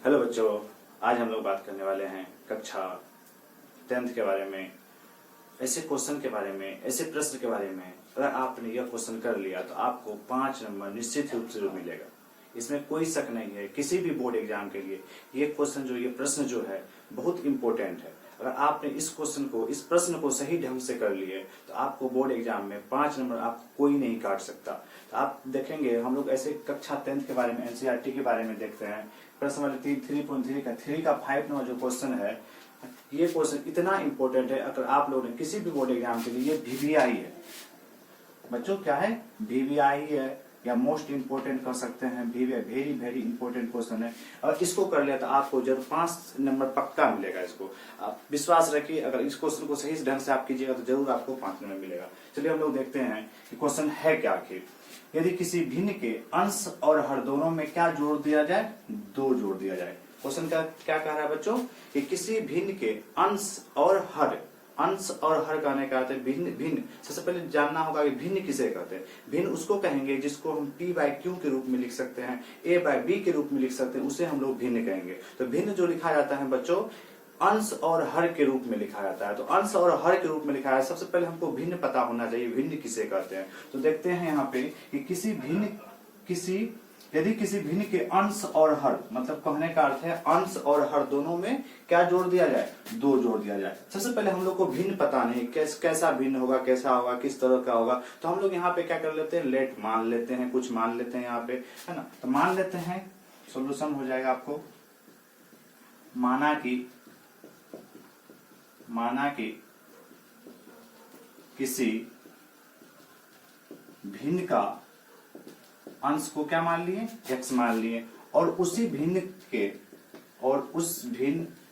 Hello बच्चों, आज हम लोग बात करने वाले हैं कक्षा 10th के बारे में। ऐसे क्वेश्चन के बारे में, ऐसे प्रश्न के बारे में अगर आपने यह क्वेश्चन कर लिया तो आपको 5 नंबर निश्चित रूप से मिलेगा। इसमें कोई शक नहीं है। किसी भी बोर्ड एग्जाम के लिए ये क्वेश्चन ये प्रश्न जो है बहुत इंपॉर्टेंट है। अगर आपने इस प्रश्न को सही ढंग से कर लिए तो आपको बोर्ड एग्जाम में 5 नंबर आपको कोई नहीं काट सकता। तो आप देखेंगे, हम लोग ऐसे कक्षा 10th के बारे में, एनसीईआरटी के बारे में देखते हैं। प्रश्न वाले 3.3 का 5 नंबर जो क्वेश्चन है, ये क्वेश्चन इतना इंपॉर्टेंट है। अगर आप लोगों ने किसी भी बोर्ड एग्जाम के लिए, ये VVI है बच्चों, क्या है VVI है या मोस्ट इंपोर्टेंट कर सकते हैं। वेरी वेरी इंपॉर्टेंट क्वेश्चन है। और इसको कर लिया तो आपको जरूर 5 नंबर पक्का मिलेगा। इसको आप विश्वास रखिए, अगर इस क्वेश्चन को सही ढंग से आप कीजिएगा तो जरूर आपको 5 नंबर मिलेगा। चलिए हम लोग देखते हैं कि क्वेश्चन है क्या आखिर। यदि किसी भिन्न के अंश और हर दोनों में क्या जोड़ दिया जाए? 2 जोड़ दिया जाए। क्वेश्चन का क्या कह रहा है बच्चों कि किसी भिन्न के अंश और हर कहने का अर्थ है भिन्न। सबसे पहले जानना होगा कि भिन्न किसे कहते हैं। भिन्न उसको कहेंगे जिसको हम P/Q के रूप में लिख सकते हैं, A/B के रूप में लिख सकते हैं, उसे हम लोग भिन्न कहेंगे। तो भिन्न जो लिखा जाता है बच्चों, अंश और हर के रूप में लिखा जाता है। तो अंश और हर के रूप में लिखा है। सबसे पहले हमको भिन्न पता होना चाहिए, भिन्न किसे कहते हैं। तो देखते हैं यहाँ पे कि यदि किसी भिन्न के अंश और हर, मतलब कहने का अर्थ है अंश और हर दोनों में क्या जोड़ दिया जाए? 2 जोड़ दिया जाए। सबसे पहले हम लोग को भिन्न पता नहीं, कैसा भिन्न होगा, कैसा होगा, किस तरह का होगा। तो हम लोग यहाँ पे क्या कर लेते हैं, लेट मान लेते हैं, कुछ मान लेते हैं यहाँ पे, है ना। तो मान लेते हैं, सोल्यूशन हो जाएगा आपको। माना कि किसी भिन्न का अंश को क्या मान लिए? x मान लिए। और उसी भिन्न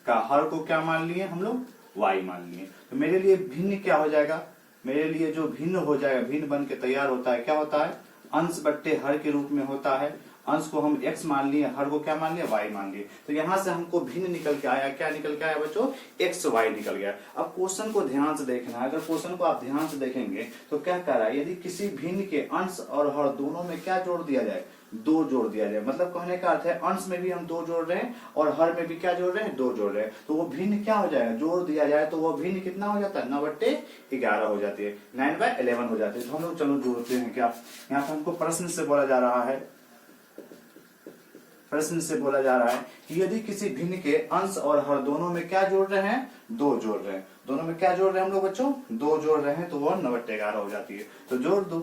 का हर को क्या मान लिए? हम लोग y मान लिए। तो मेरे लिए भिन्न क्या हो जाएगा? मेरे लिए जो भिन्न हो जाएगा, भिन्न बन के तैयार होता है, क्या होता है? अंश बट्टे हर के रूप में होता है। अंश को हम x मान लिए, हर को क्या मान लिया? y मान लिए। तो यहां से हमको भिन्न निकल के आया। क्या निकल के आया बच्चों? xy निकल गया। अब क्वेश्चन को ध्यान से देखना है। अगर क्वेश्चन को आप ध्यान से देखेंगे तो क्या कह रहा है, यदि किसी भिन्न के अंश और हर दोनों में क्या जोड़ दिया जाए? 2 जोड़ दिया जाए। मतलब कहने का अर्थ है अंश में भी हम 2 जोड़ रहे हैं और हर में भी क्या जोड़ रहे हैं? 2 जोड़ रहे हैं। तो वो भिन्न क्या हो जाएगा? जोड़ दिया जाए तो वो भिन्न कितना हो जाता है? 9/11 हो जाती है, 9/11 हो जाती है। तो हम लोग चलो जोड़ते हैं। क्या यहाँ पे हमको प्रश्न से बोला जा रहा है, कि यदि किसी भिन्न के अंश और हर दोनों में क्या जोड़ रहे हैं? 2 जोड़ रहे हैं। दोनों में क्या जोड़ रहे हैं हम लोग बच्चों? 2 जोड़ रहे हैं, तो वो 9/11 हो जाती है। तो जोड़ दो।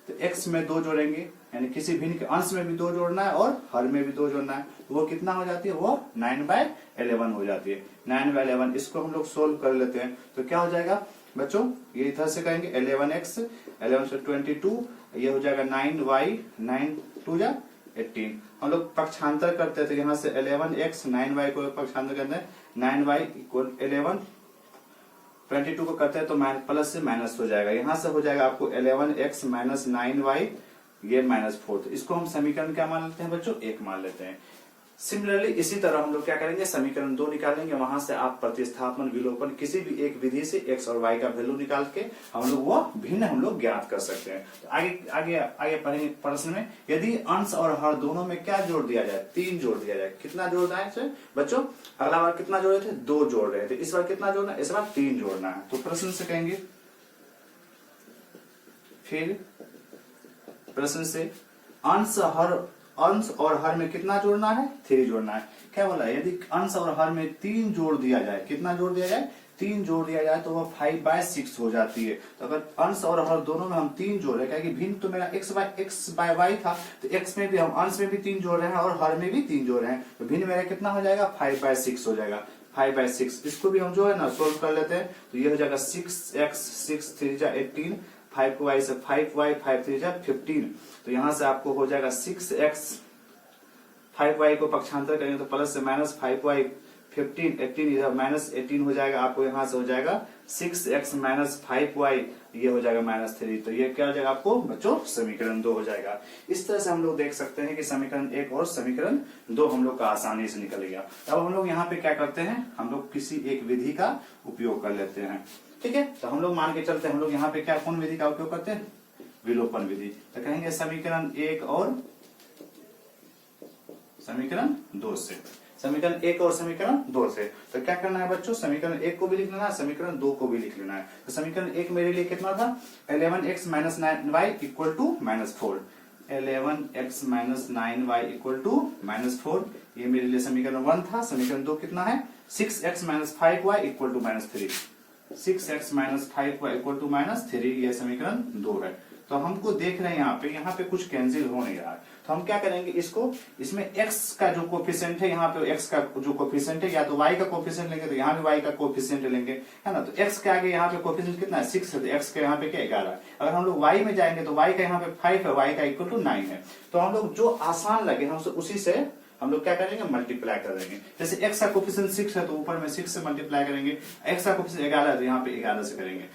तो x में 2 जोड़ेंगे, यानी किसी भिन्न के अंश में भी 2 जोड़ना है और हर में भी 2 जोड़ना है। तो वो कितना हो जाती है? वो 9/11 हो जाती है। 9/11 इसको हम लोग सोल्व कर लेते हैं। तो क्या हो जाएगा बच्चों? ये इधर से कहेंगे 11x, 11 से 22, ये हो जाएगा 9y, 9 2 जा 18। हम लोग पक्षांतर करते थे, यहाँ से 11x 9y को पक्षांतर करते हैं, 9y इक्वल 11, 22 को करते हैं तो प्लस से माइनस हो जाएगा। यहाँ से हो जाएगा आपको 11x माइनस 9y, ये -4। तो इसको हम समीकरण क्या मान लेते हैं बच्चों? 1 मान लेते हैं। सिमिलरली इसी तरह हम लोग क्या करेंगे, समीकरण 2 निकालेंगे। वहां से आप प्रतिस्थापन, विलोपन, किसी भी एक विधि से x और y का वैल्यू निकाल के हम लोग वो भिन्न हम लोग ज्ञात कर सकते हैं। तो आगे पढ़ेंगे प्रश्न में। यदि अंश और हर दोनों में क्या जोड़ दिया जाए? 3 जोड़ दिया जाए। कितना जोड़ रहा है बच्चों? अगला बार कितना जोड़े थे? 2 जोड़ रहे थे। इस बार कितना जोड़ना है? इस बार 3 जोड़ना है। तो प्रश्न से कहेंगे, फिर प्रश्न से अंश और हर में कितना जोड़ना है? 3 जोड़ना है। क्या बोला? यदि अंश और हर में 3 जोड़ दिया जाए, कितना जोड़ दिया जाए? 3 जोड़ दिया जाए तो वह 5/6 हो जाती है। तो अगर अंश और हर दोनों में हम 3 जोड़ रहे हैं, क्योंकि भिन्न तो मेरा x/y था, तो x में भी हम अंश में भी 3 जोड़ रहे हैं और हर में भी 3 जोड़ रहे हैं। तो भिन्न मेरा कितना हो जाएगा? 5/6 हो जाएगा। 5/6 इसको भी हम जो है ना सोल्व कर लेते हैं। तो ये हो जाएगा 6x, 6 3 जा 18, 5y से 5y, 5 3 जा 15। तो यहां से आपको हो जाएगा 6x, 5y को पक्षांतर करेंगे तो प्लस से माइनस 5y, 15, 18 इधर -18 हो जाएगा। आपको यहाँ से हो जाएगा 6x माइनस 5y, ये हो जाएगा -3। तो ये क्या हो जाएगा आपको बच्चों? समीकरण 2 हो जाएगा। इस तरह से हम लोग देख सकते हैं कि समीकरण 1 और समीकरण 2 हम लोग का आसानी से निकल गया। अब हम लोग यहाँ पे क्या करते हैं, हम लोग किसी एक विधि का उपयोग कर लेते हैं। ठीक है, तो हम लोग मान के चलते हैं, हम लोग यहाँ पे क्या कौन विधि का उपयोग करते हैं? विलोपन विधि। तो कहेंगे समीकरण 1 और समीकरण 2 से। समीकरण 1 और समीकरण 2 से। तो क्या करना है बच्चों, समीकरण 1 को भी लिख लेना है, समीकरण 2 को भी लिख लेना है। तो समीकरण 1 मेरे लिए कितना था, 11x minus 9y equal to -4, 11x minus 9y equal to -4, ये मेरे लिए समीकरण 1 था। समीकरण 2 कितना है, 6x minus 5y equal to -3, 6x minus 5y equal to -3, ये समीकरण 2 है। तो हमको देख रहे हैं यहाँ पे कुछ कैंसिल हो नहीं रहा है, तो हम क्या करेंगे, इसको इसमें x का जो कोफिशिएंट है, यहाँ पे x का जो कोफिशिएंट है, या तो y का कोफिशिएंट लेंगे तो यहाँ भी y का कोफिशिएंट लेंगे, है ना। तो x के आगे यहाँ पे कोफिशिएंट कितना है, 6 है, तो x के यहाँ पे क्या 11 है। अगर हम लोग y में जाएंगे तो y का यहाँ पे 5 है, y का इक्वल टू 9 है। तो हम लोग जो आसान लगे हम उसी से हम लोग क्या करेंगे, मल्टीप्लाई कर देंगे। जैसे x का कोफिशिएंट 6 है तो ऊपर में 6 से मल्टीप्लाई करेंगे, x का कोफिशिएंट 11 है तो यहाँ पे 11 से करेंगे।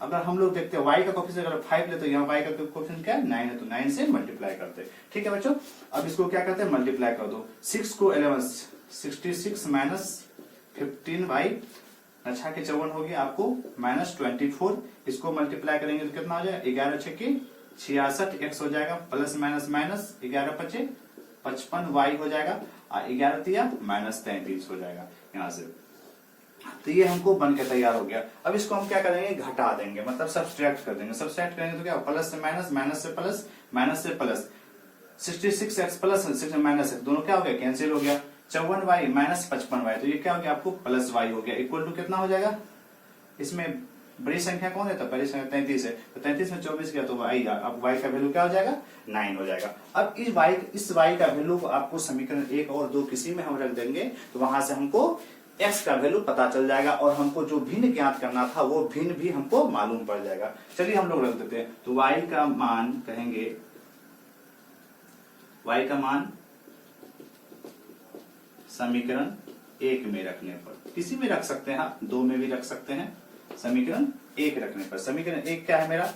अगर हम लोग देखते हैं y का कोफिशिएंट अगर 5 ले तो यहाँ y का कोफिशिएंट क्या है, 9 है, तो 9 से मल्टीप्लाई करते हैं। ठीक है बच्चों, अब इसको क्या करते हैं, मल्टीप्लाई कर दो। 6 को 11, 66 माइनस 15y, अच्छा के 54 हो गया आपको -24, इसको मल्टीप्लाई करेंगे तो कितना हो जाएगा, 11 छक्के 66, x हो जाएगा प्लस माइनस माइनस 11 पचे 55y हो जाएगा, और 11 तिया -33 हो जाएगा यहाँ से। तो ये हमको बन के तैयार हो गया। अब इसको हम क्या करेंगे, घटा देंगे, मतलब सब्सट्रैक्ट कर देंगे। सब्सट्रैक्ट करेंगे तो क्या, प्लस से माइनस, माइनस से प्लस, माइनस से प्लस, 66x प्लस 6 माइनस दोनों क्या हो गया, कैंसिल हो गया। 54y माइनस 55y, तो ये क्या हो गया आपको, प्लस y हो गया, इक्वल टू कितना हो जाएगा, इसमें बड़ी संख्या कौन है, तो बड़ी संख्या 33 है, तो 33 में 24 गया तो y, अब y का वैल्यू क्या हो जाएगा, 9 हो जाएगा। अब इस y का वैल्यू को आपको समीकरण 1 और 2 किसी में हम रख देंगे, तो वहां से हमको x का वैल्यू पता चल जाएगा, और हमको जो भिन्न ज्ञात करना था वो भिन्न भी हमको मालूम पड़ जाएगा। चलिए हम लोग रख देते हैं, तो y का मान कहेंगे, y का मान समीकरण 1 में रखने पर, किसी में रख सकते हैं, 2 में भी रख सकते हैं, समीकरण 1 रखने पर। समीकरण 1 क्या है मेरा,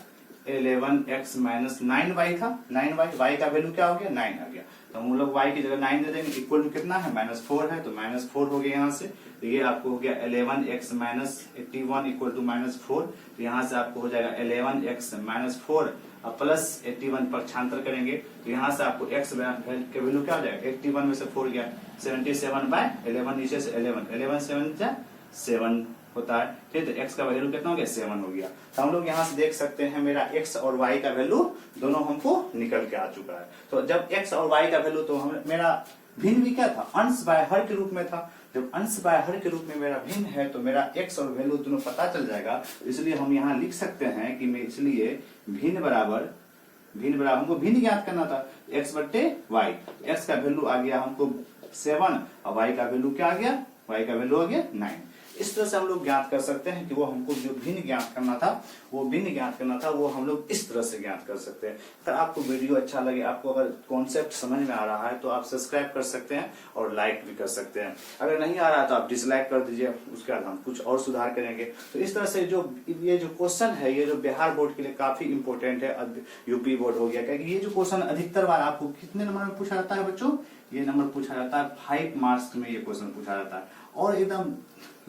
11x माइनस 9y था, 9y, y का वैल्यू क्या हो गया, 9 आ गया, तो हम लोग y की जगह 9 दे देंगे, इक्वल टू कितना है, -4 है, तो -4 हो गया यहाँ से। तो ये आपको हो गया 11x माइनस 81 इक्वल टू -4, तो यहाँ से आपको हो जाएगा 11x माइनस 4 और प्लस 81 पक्षांतर करेंगे, तो यहाँ से आपको x के वैल्यू क्या हो जाएगा, 81 में से 4 गया 77/11, नीचे से 11 7 7 होता है, ठीक है। तो x का वैल्यू कितना हो गया, 7 हो गया। तो हम लोग यहाँ से देख सकते हैं मेरा x और y का वैल्यू दोनों हमको निकल के आ चुका है। तो जब x और y का वैल्यू, तो मेरा भिन्न भी क्या था, अंश बाय हर के रूप में था। जब अंश बाय हर के रूप में मेरा भिन्न है तो मेरा x और वैल्यू दोनों पता चल जाएगा। इसलिए हम यहाँ लिख सकते हैं कि मैं, इसलिए भिन्न बराबर हमको भिन्न ज्ञात करना था, x बट्टे y, x का वैल्यू आ गया हमको 7 और y का वैल्यू क्या आ गया, y का वैल्यू आ गया 9। इस तरह से हम लोग ज्ञात कर सकते हैं कि वो हमको जो भिन्न ज्ञात करना था, वो हम लोग इस तरह से ज्ञात कर सकते हैं। अगर आपको वीडियो अच्छा लगे, आपको अगर कॉन्सेप्ट समझ में आ रहा है, तो आप सब्सक्राइब कर सकते हैं और लाइक भी कर सकते हैं। अगर नहीं आ रहा है तो आप डिसलाइक कर दीजिए, उसके बाद हम कुछ और सुधार करेंगे। तो इस तरह से ये जो क्वेश्चन है, ये जो बिहार बोर्ड के लिए काफी इंपॉर्टेंट है, यूपी बोर्ड हो गया, क्योंकि ये जो क्वेश्चन अधिकतर बार आपको कितने नंबर में पूछा जाता है बच्चों, ये नंबर पूछा जाता है 5 मार्क्स में, ये क्वेश्चन पूछा जाता है, और एकदम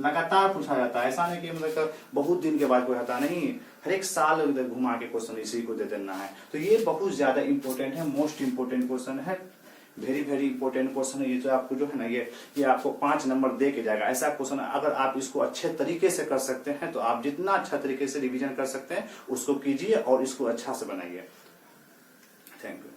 लगातार पूछा जाता है। ऐसा नहीं कि मतलब बहुत दिन के बाद कोई आता नहीं, हर एक साल घुमा के क्वेश्चन इसी को दे देना है। तो ये बहुत ज्यादा इंपॉर्टेंट है, मोस्ट इंपॉर्टेंट क्वेश्चन है, वेरी वेरी इंपॉर्टेंट क्वेश्चन है। ये जो आपको जो है ना, ये आपको 5 नंबर दे के जाएगा, ऐसा क्वेश्चन। अगर आप इसको अच्छे तरीके से कर सकते हैं, तो आप जितना अच्छा तरीके से रिविजन कर सकते हैं उसको कीजिए और इसको अच्छा से बनाइए। Thank you.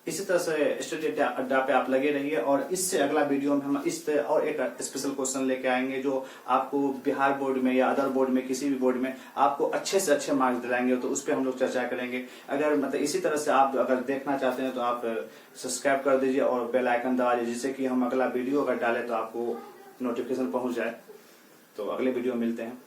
इसी तरह से स्टडी अड्डा पे आप लगे रहिए, और इससे अगला वीडियो में हम इस तरह और एक स्पेशल क्वेश्चन लेके आएंगे, जो आपको बिहार बोर्ड में या अदर बोर्ड में, किसी भी बोर्ड में आपको अच्छे से अच्छे मार्क्स दिलाएंगे। तो उस पर हम लोग चर्चा करेंगे। अगर मतलब इसी तरह से आप अगर देखना चाहते हैं तो आप सब्सक्राइब कर दीजिए और बेल आइकन दबा दीजिए, जिससे कि हम अगला वीडियो अगर डालें तो आपको नोटिफिकेशन पहुंच जाए। तो अगले वीडियो मिलते हैं।